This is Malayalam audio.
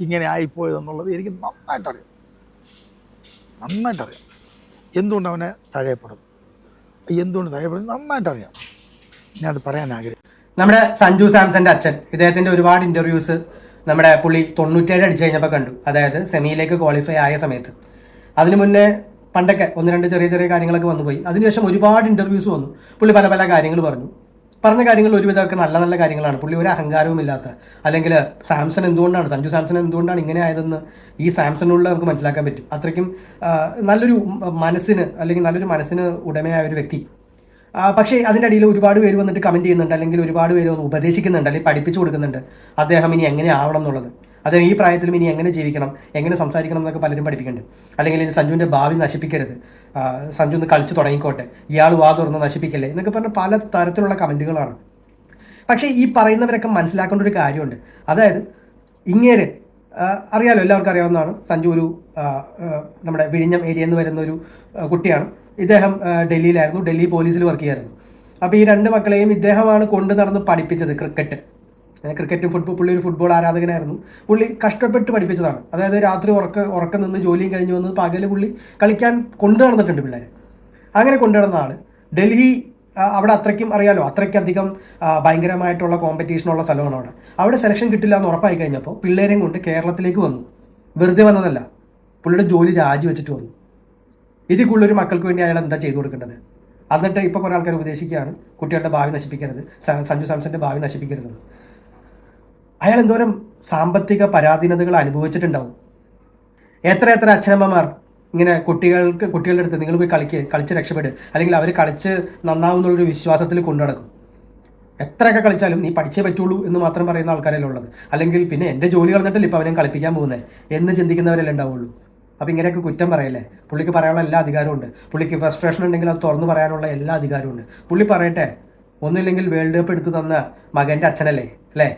ഇങ്ങനെ ആയിപ്പോയതെന്നുള്ളത് എനിക്ക് നന്നായിട്ടറിയാം. എന്തുകൊണ്ട് അവനെ തഴയപ്പെടും, എന്തുകൊണ്ട് തഴയപ്പെടും നന്നായിട്ടറിയാം. ഞാനത് പറയാൻ ആഗ്രഹിക്കും. നമ്മുടെ സഞ്ജു സാംസന്റെ അച്ഛൻ, ഇദ്ദേഹത്തിന്റെ ഒരുപാട് ഇന്റർവ്യൂസ് നമ്മുടെ പുള്ളി 97 അടിച്ചു കഴിഞ്ഞപ്പോൾ കണ്ടു. അതായത് സെമിയിലേക്ക് ക്വാളിഫൈ ആയ സമയത്ത്. അതിനു മുന്നേ പണ്ടൊക്കെ ഒന്ന് രണ്ട് ചെറിയ ചെറിയ കാര്യങ്ങളൊക്കെ വന്നുപോയി. അതിനുശേഷം ഒരുപാട് ഇന്റർവ്യൂസ് വന്നു. പുള്ളി പല പല കാര്യങ്ങൾ പറഞ്ഞ കാര്യങ്ങൾ ഒരുവിധമൊക്കെ നല്ല നല്ല കാര്യങ്ങളാണ്. പുള്ളി ഒരു അഹങ്കാരവും ഇല്ലാത്ത, അല്ലെങ്കിൽ സഞ്ജു സാംസൺ എന്തുകൊണ്ടാണ് ഇങ്ങനെ ആയതെന്ന് ഈ സാംസണിലുള്ള നമുക്ക് മനസ്സിലാക്കാൻ പറ്റും. അത്രയ്ക്കും നല്ലൊരു മനസ്സിന് ഉടമയായ ഒരു വ്യക്തി. പക്ഷേ അതിൻ്റെ അടിയിൽ ഒരുപാട് പേര് വന്നിട്ട് കമൻറ്റ് ചെയ്യുന്നുണ്ട്, അല്ലെങ്കിൽ ഒരുപാട് പേര് വന്ന് ഉപദേശിക്കുന്നുണ്ട്, അല്ലെങ്കിൽ പഠിപ്പിച്ചു കൊടുക്കുന്നുണ്ട് അദ്ദേഹം ഇനി എങ്ങനെ ആവണം എന്നുള്ളത്. അദ്ദേഹം ഈ പ്രായത്തിലും ഇനി എങ്ങനെ ജീവിക്കണം, എങ്ങനെ സംസാരിക്കണം എന്നൊക്കെ പലരും പഠിപ്പിക്കുന്നുണ്ട്. അല്ലെങ്കിൽ ഇനി സഞ്ജുവിൻ്റെ ഭാവി നശിപ്പിക്കരുത്, സഞ്ജു ഒന്ന് കളിച്ച് തുടങ്ങിക്കോട്ടെ, ഇയാൾ വാ തുറന്ന് നശിപ്പിക്കല്ലേ എന്നൊക്കെ പറഞ്ഞ പല തരത്തിലുള്ള കമൻറ്റുകളാണ്. പക്ഷേ ഈ പറയുന്നവരൊക്കെ മനസ്സിലാക്കേണ്ട ഒരു കാര്യമുണ്ട്. അതായത് ഇങ്ങേര് അറിയാലോ, എല്ലാവർക്കും അറിയാവുന്നതാണ്. സഞ്ജു ഒരു നമ്മുടെ വിഴിഞ്ഞം ഏരിയയിൽ നിന്ന് വരുന്ന ഒരു കുട്ടിയാണ്. ഇദ്ദേഹം ഡൽഹിയിലായിരുന്നു, ഡൽഹി പോലീസിൽ വർക്ക് ചെയ്യായിരുന്നു. അപ്പോൾ ഈ രണ്ട് മക്കളെയും ഇദ്ദേഹമാണ് കൊണ്ടു നടന്ന് പഠിപ്പിച്ചത് ക്രിക്കറ്റും പുള്ളി ഒരു ഫുട്ബോൾ ആരാധകനായിരുന്നു. പുള്ളി കഷ്ടപ്പെട്ട് പഠിപ്പിച്ചതാണ്. അതായത് രാത്രി ഉറക്കം നിന്ന് ജോലിയും കഴിഞ്ഞ് വന്ന് പകല് പുള്ളി കളിക്കാൻ കൊണ്ടു നടന്നിട്ടുണ്ട് പിള്ളേരെ. അങ്ങനെ കൊണ്ടു നടന്ന ആൾ ഡൽഹി, അവിടെ അത്രയ്ക്കും അറിയാലോ, അത്രയ്ക്കധികം ഭയങ്കരമായിട്ടുള്ള കോമ്പറ്റീഷനുള്ള സ്ഥലമാണ് അവിടെ സെലക്ഷൻ കിട്ടില്ല എന്ന് ഉറപ്പായി കഴിഞ്ഞപ്പോൾ പിള്ളേരെയും കൊണ്ട് കേരളത്തിലേക്ക് വന്നു. വെറുതെ വന്നതല്ല, പുള്ളിയുടെ ജോലി രാജിവെച്ചിട്ട് വന്നു. ഇതിൽ കൂടുതലൊരു മക്കൾക്ക് വേണ്ടി അയാൾ എന്താ ചെയ്തു കൊടുക്കേണ്ടത്? എന്നിട്ട് ഇപ്പോൾ കുറേ ആൾക്കാർ ഉപദേശിക്കുകയാണ് കുട്ടികളുടെ ഭാവി നശിപ്പിക്കരുത്, സഞ്ജു സാംസന്റെ ഭാവി നശിപ്പിക്കരുതെന്ന്. അയാൾ എന്തോരം സാമ്പത്തിക പരാധീനതകൾ അനുഭവിച്ചിട്ടുണ്ടാവും. എത്ര അച്ഛനമ്മമാർ ഇങ്ങനെ കുട്ടികളുടെ അടുത്ത് നിങ്ങൾ പോയി കളിച്ച് രക്ഷപ്പെട്, അല്ലെങ്കിൽ അവർ കളിച്ച് നന്നാവും എന്നുള്ളൊരു വിശ്വാസത്തിൽ കൊണ്ടു നടക്കും. എത്രയൊക്കെ കളിച്ചാലും നീ പഠിച്ചേ പറ്റുള്ളൂ എന്ന് മാത്രം പറയുന്ന ആൾക്കാരല്ലേ ഉള്ളത്. അല്ലെങ്കിൽ പിന്നെ എൻ്റെ ജോലി കളഞ്ഞിട്ടല്ലേ ഇപ്പോൾ അവനെ കളിപ്പിക്കാൻ പോകുന്നത് എന്ന് ചിന്തിക്കുന്നവരല്ലേ ഉണ്ടാവുള്ളൂ. അപ്പോൾ ഇങ്ങനെയൊക്കെ കുറ്റം പറയല്ലേ? പുള്ളിക്ക് പറയാനുള്ള എല്ലാ അധികാരവും ഉണ്ട്. പുള്ളിക്ക് ഫ്രസ്ട്രേഷൻ ഉണ്ടെങ്കിൽ അത് തുറന്നു പറയാനുള്ള എല്ലാ അധികാരവും ഉണ്ട്. പുള്ളി പറയട്ടെ. ഒന്നുമില്ലെങ്കിൽ വേൾഡ് കപ്പ് എടുത്ത് തന്ന മകൻ്റെ അച്ഛനല്ലേ, അല്ലേ?